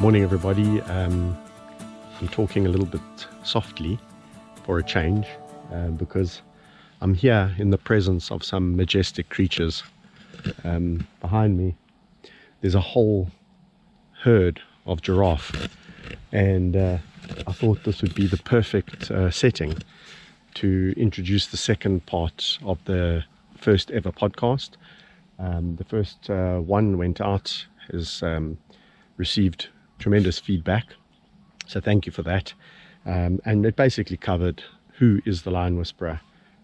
Morning everybody. I'm talking a little bit softly for a change because I'm here in the presence of some majestic creatures. Behind me there's a whole herd of giraffe, and I thought this would be the perfect setting to introduce the second part of the first ever podcast. The first one went out, has received tremendous feedback, so thank you for that. And it basically covered who is the Lion Whisperer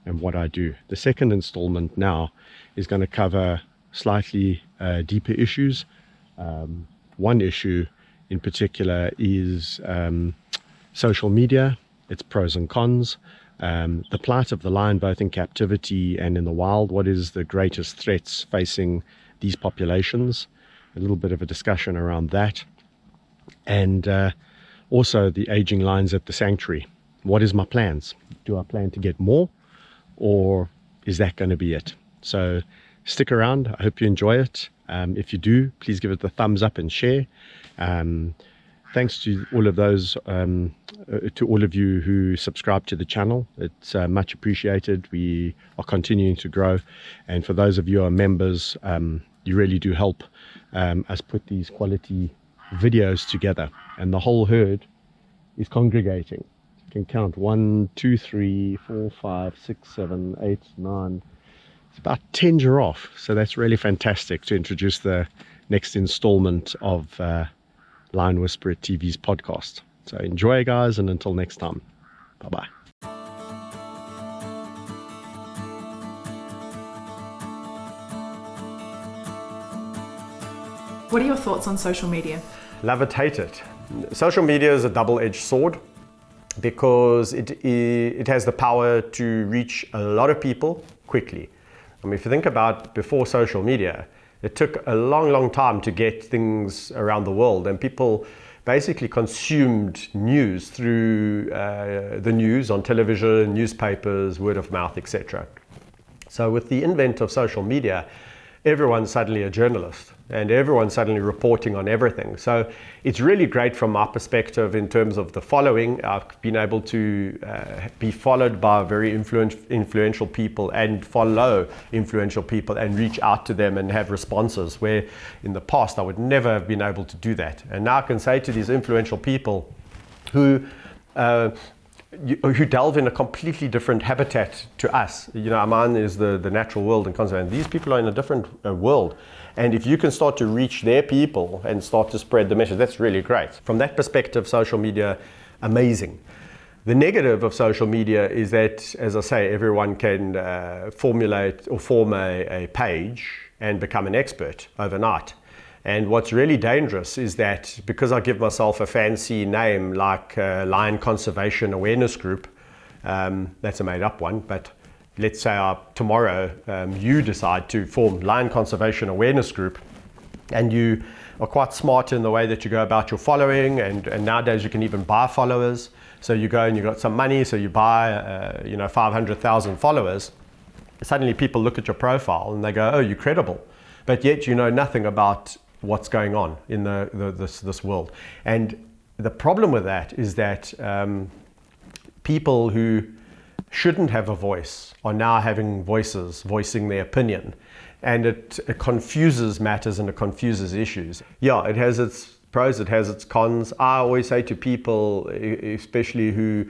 and what I do. The second installment now is going to cover slightly deeper issues. One issue in particular is social media, its pros and cons, the plight of the lion both in captivity and in the wild. What is the greatest threats facing these populations? A little bit of a discussion around that. And also the aging lions at the sanctuary. What is my plans? Do I plan to get more, or is that going to be it? So stick around. I hope you enjoy it. If you do, please give it the thumbs up and share. Thanks to all of those, to all of you who subscribe to the channel. It's much appreciated. We are continuing to grow, and for those of you who are members, you really do help us put these quality videos together. And the whole herd is congregating. You can count 1, 2, 3, 4, 5, 6, 7, 8, 9. It's about 10 giraffe. So that's really fantastic to introduce the next installment of Lion Whisperer TV's podcast. So enjoy, guys, and until next time, bye-bye. What are your thoughts on social media? Love it, hate it. Social media is a double-edged sword because it has the power to reach a lot of people quickly. I mean, if you think about before social media, it took a long time to get things around the world, and people basically consumed news through the news on television, newspapers, word of mouth, etc. So with the invent of social media, everyone's suddenly a journalist and everyone's suddenly reporting on everything. So it's really great from my perspective in terms of the following. I've been able to be followed by very influential people and follow influential people and reach out to them and have responses, where in the past I would never have been able to do that. And now I can say to these influential people who delve in a completely different habitat to us. You know, mine is the natural world and conservation. These people are in a different world. And if you can start to reach their people and start to spread the message, that's really great. From that perspective, social media, amazing. The negative of social media is that, as I say, everyone can formulate or form a page and become an expert overnight. And what's really dangerous is that because I give myself a fancy name like Lion Conservation Awareness Group, that's a made up one, but let's say tomorrow you decide to form Lion Conservation Awareness Group, and you are quite smart in the way that you go about your following, and nowadays you can even buy followers. So you go and you got some money, so you buy 500,000 followers. Suddenly people look at your profile and they go, oh, you're credible, but yet you know nothing about what's going on in this world. And the problem with that is that people who shouldn't have a voice are now having voices, voicing their opinion, and it confuses matters and it confuses issues. Yeah, it has its pros, it has its cons. I always say to people, especially who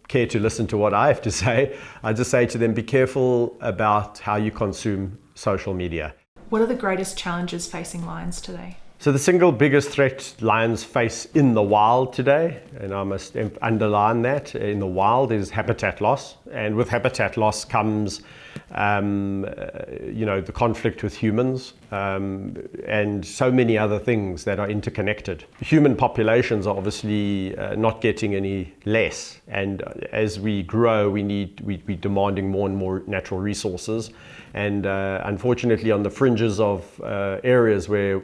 care to listen to what I have to say, I just say to them, be careful about how you consume social media. What are the greatest challenges facing lions today? So the single biggest threat lions face in the wild today, and I must underline that, in the wild, is habitat loss. And with habitat loss comes, the conflict with humans, and so many other things that are interconnected. Human populations are obviously not getting any less, and as we grow, we're demanding more and more natural resources. And unfortunately, on the fringes of areas where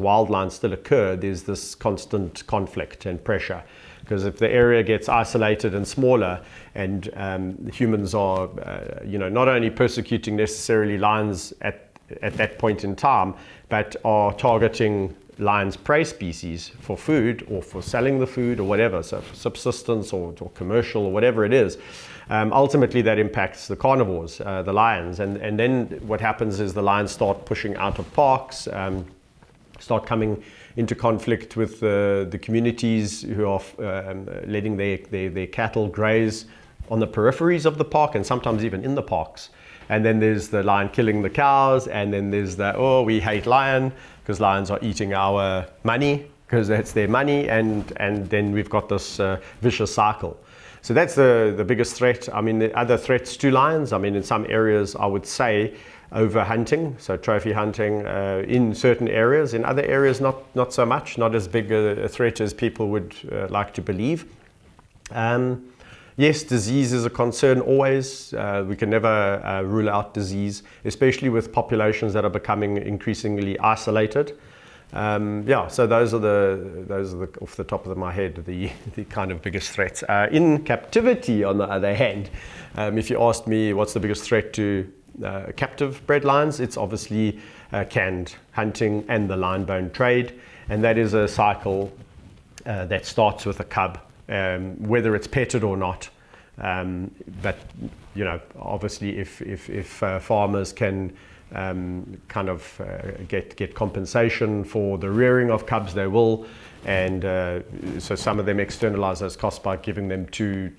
wild lions still occur, there's this constant conflict and pressure. Because if the area gets isolated and smaller, and humans are, not only persecuting necessarily lions at that point in time, but are targeting lion's prey species for food or for selling the food or whatever, so for subsistence or commercial or whatever it is, ultimately that impacts the carnivores, the lions. And then what happens is the lions start pushing out of parks, start coming into conflict with the communities who are letting their cattle graze on the peripheries of the park and sometimes even in the parks. And then there's the lion killing the cows, and then there's the, oh, we hate lion because lions are eating our money because that's their money, and then we've got this vicious cycle. So that's the biggest threat. I mean, the other threats to lions, I mean, in some areas I would say overhunting, so trophy hunting in certain areas. In other areas, not so much, not as big a threat as people would like to believe. Yes, disease is a concern always. We can never rule out disease, especially with populations that are becoming increasingly isolated. So those are the off the top of my head, the kind of biggest threats. In captivity, on the other hand, if you asked me what's the biggest threat to captive bred lions, it's obviously canned hunting and the lion bone trade, and that is a cycle that starts with a cub. Whether it's petted or not, but obviously if farmers can get compensation for the rearing of cubs, they will, and so some of them externalize those costs by giving them to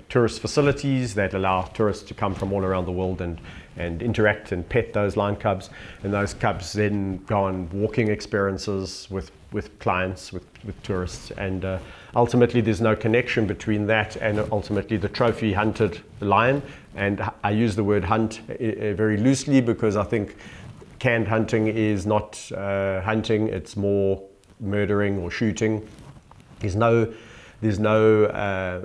tourist facilities that allow tourists to come from all around the world and interact and pet those lion cubs, and those cubs then go on walking experiences with clients, with tourists, and ultimately there's no connection between that and ultimately the trophy hunted lion. And I use the word hunt very loosely because I think canned hunting is not hunting, it's more murdering or shooting. There's no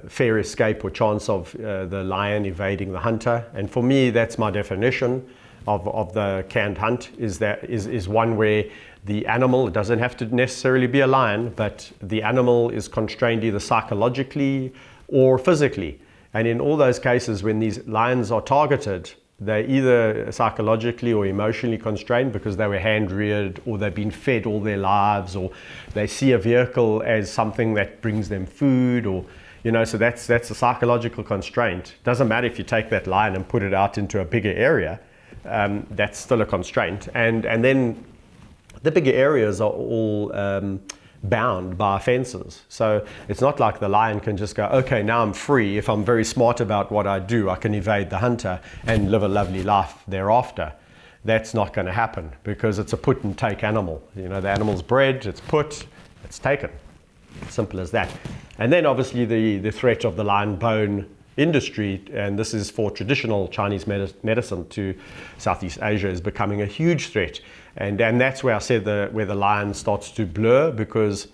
fair escape or chance of the lion evading the hunter, and for me that's my definition of the canned hunt, is one where the animal, it doesn't have to necessarily be a lion, but the animal is constrained either psychologically or physically. And in all those cases, when these lions are targeted, they're either psychologically or emotionally constrained because they were hand reared, or they've been fed all their lives, or they see a vehicle as something that brings them food, or so that's a psychological constraint. Doesn't matter if you take that lion and put it out into a bigger area, that's still a constraint. And then the bigger areas are all bound by fences. So it's not like the lion can just go, okay, now I'm free. If I'm very smart about what I do, I can evade the hunter and live a lovely life thereafter. That's not going to happen because it's a put and take animal. The animal's bred, it's put, it's taken. Simple as that. And then obviously the threat of the lion bone industry, and this is for traditional Chinese medicine to Southeast Asia, is becoming a huge threat. And that's where I said where the lion starts to blur, because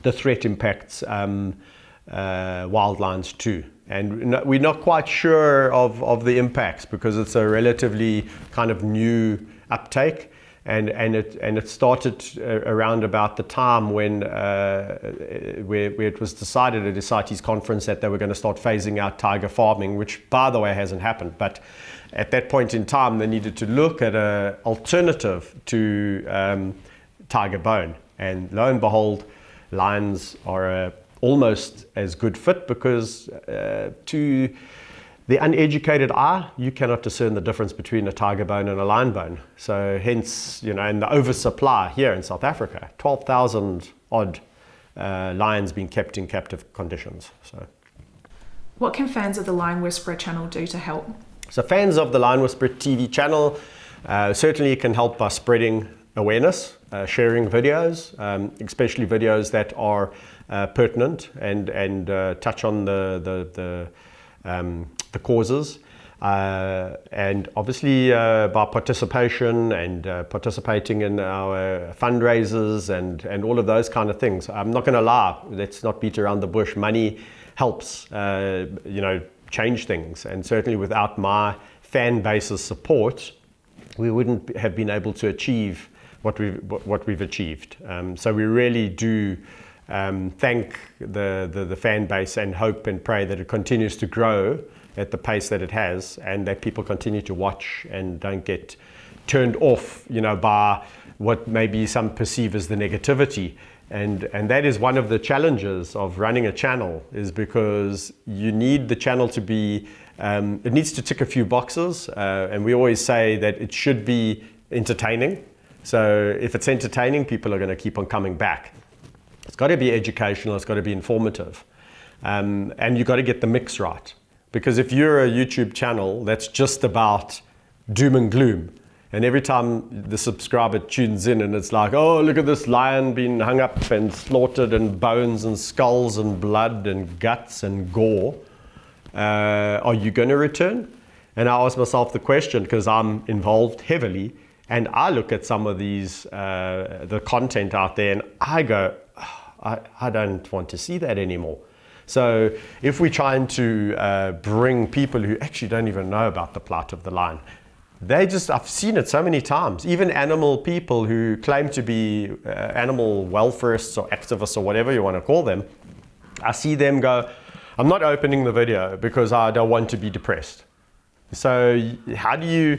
the threat impacts wild lions too. And we're not quite sure of the impacts because it's a relatively kind of new uptake. And it started around about the time when where it was decided at the CITES conference that they were going to start phasing out tiger farming, which by the way hasn't happened. But at that point in time, they needed to look at an alternative to tiger bone. And lo and behold, lions are almost as good fit, because to the uneducated eye, you cannot discern the difference between a tiger bone and a lion bone. So hence, and the oversupply here in South Africa, 12,000 odd lions being kept in captive conditions. So, what can fans of the Lion Whisperer channel do to help? So fans of the Lion Whisperer TV channel certainly can help by spreading awareness, sharing videos, especially videos that are pertinent and touch on the causes, and obviously by participation and participating in our fundraisers and all of those kind of things. I'm not going to lie, let's not beat around the bush. Money helps change things, and certainly without my fan base's support, we wouldn't have been able to achieve what we've achieved. So we really do thank the fan base and hope and pray that it continues to grow at the pace that it has, and that people continue to watch and don't get turned off, you know, by what maybe some perceive as the negativity. And that is one of the challenges of running a channel, is because you need the channel to be, it needs to tick a few boxes. And we always say that it should be entertaining. So if it's entertaining, people are going to keep on coming back. It's got to be educational, it's got to be informative. And you've got to get the mix right. Because if you're a YouTube channel that's just about doom and gloom, and every time the subscriber tunes in and it's like, oh, look at this lion being hung up and slaughtered, and bones and skulls and blood and guts and gore, are you going to return? And I ask myself the question, because I'm involved heavily, and I look at some of these, the content out there, and I go, oh, I don't want to see that anymore. So if we're trying to bring people who actually don't even know about the plight of the lion, I've seen it so many times, even animal people who claim to be animal welfareists or activists or whatever you want to call them, I see them go, I'm not opening the video because I don't want to be depressed. So how do you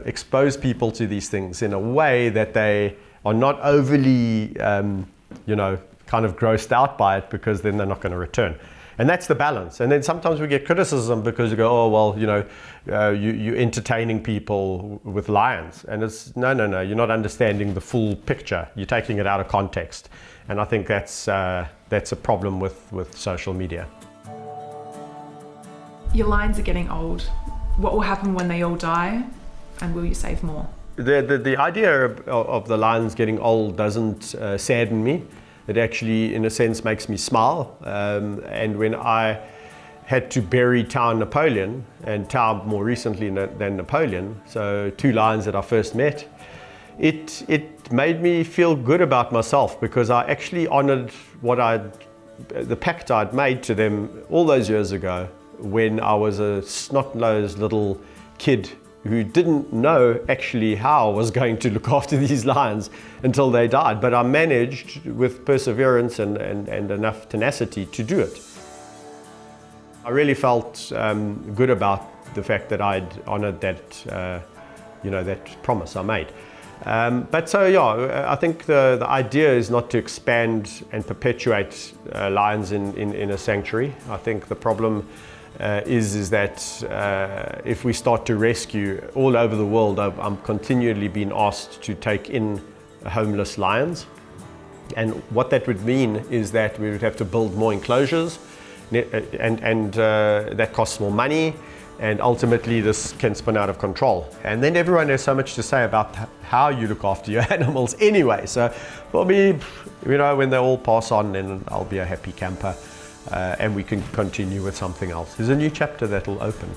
expose people to these things in a way that they are not overly, kind of grossed out by it, because then they're not going to return. And that's the balance. And then sometimes we get criticism because you go, oh, well, you're entertaining people with lions. And it's, no, you're not understanding the full picture. You're taking it out of context. And I think that's a problem with social media. Your lions are getting old. What will happen when they all die? And will you save more? The idea of the lions getting old doesn't sadden me. It actually, in a sense, makes me smile. And when I had to bury Tao and Napoleon, and Tao more recently than Napoleon, so two lions that I first met, it made me feel good about myself, because I actually honored the pact I'd made to them all those years ago, when I was a snot-nosed little kid who didn't know actually how I was going to look after these lions until they died. But I managed with perseverance and enough tenacity to do it. I really felt good about the fact that I'd honored that, that promise I made. I think the idea is not to expand and perpetuate lions in a sanctuary. I think the problem is that if we start to rescue all over the world, I'm continually being asked to take in homeless lions. And what that would mean is that we would have to build more enclosures, and that costs more money, and ultimately this can spin out of control. And then everyone has so much to say about how you look after your animals anyway. So for me, when they all pass on, then I'll be a happy camper. And we can continue with something else. There's a new chapter that'll open.